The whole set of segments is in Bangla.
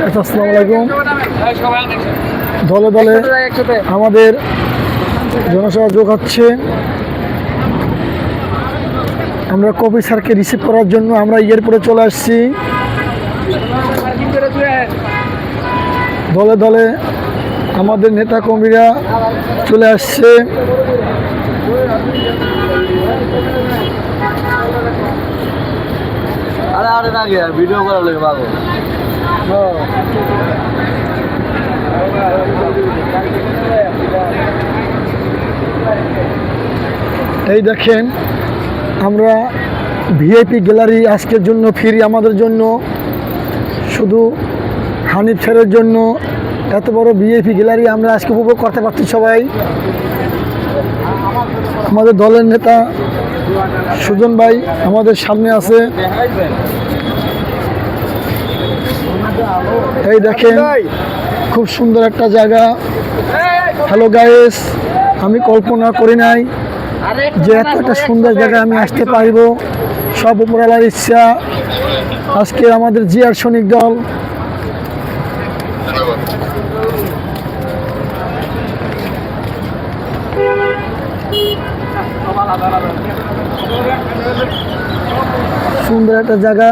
আসসালামু আলাইকুম। দলে দলে আমাদের জনসভা যোগ হচ্ছে। আমরা কবি স্যারকে রিসিভ করার জন্য আমরা এয়ারপোর্টে চলে আসছি। দলে দলে আমাদের নেতা কর্মীরা চলে আসছে। ভিডিও করা লাগে বাবু। এই দেখেন, আমরা ভিআইপি গ্যালারি আজকের জন্য ফ্রি, আমাদের জন্য, শুধু হানিফ স্যারের জন্য এত বড় ভিআইপি গ্যালারি আমরা আজকে উপভোগ করতে পারছি সবাই। আমাদের দলের নেতা সুজন ভাই আমাদের সামনে আছে। এই দেখেন, খুব সুন্দর একটা জায়গা। হ্যালো গাইস, আমি কল্পনা করি নাই যে এত একটা সুন্দর জায়গায় আমি আসতে পারব। সব উপরওয়ালার ইচ্ছা। আজকে আমাদের জিয়ার সৈনিক দল সুন্দর একটা জায়গা।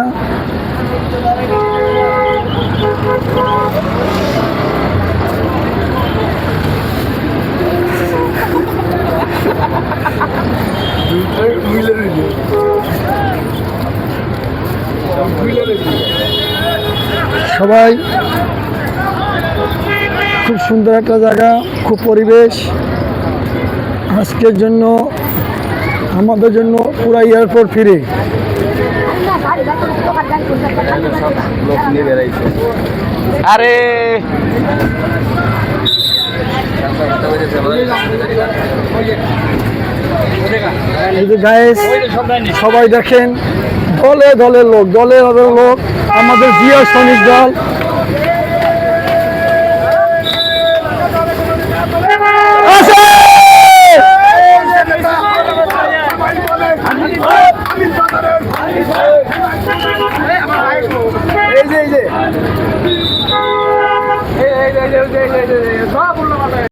সবাই খুব সুন্দর একটা জায়গা, খুব পরিবেশ। আজকের জন্য আমাদের জন্য পুরো এয়ারপোর্ট ফ্রি। আরে এই যে গাইস, সবাই দেখেন, দলে দলে লোক, দলে দলে লোক, আমাদের জিয়া সৈনিক দল। সব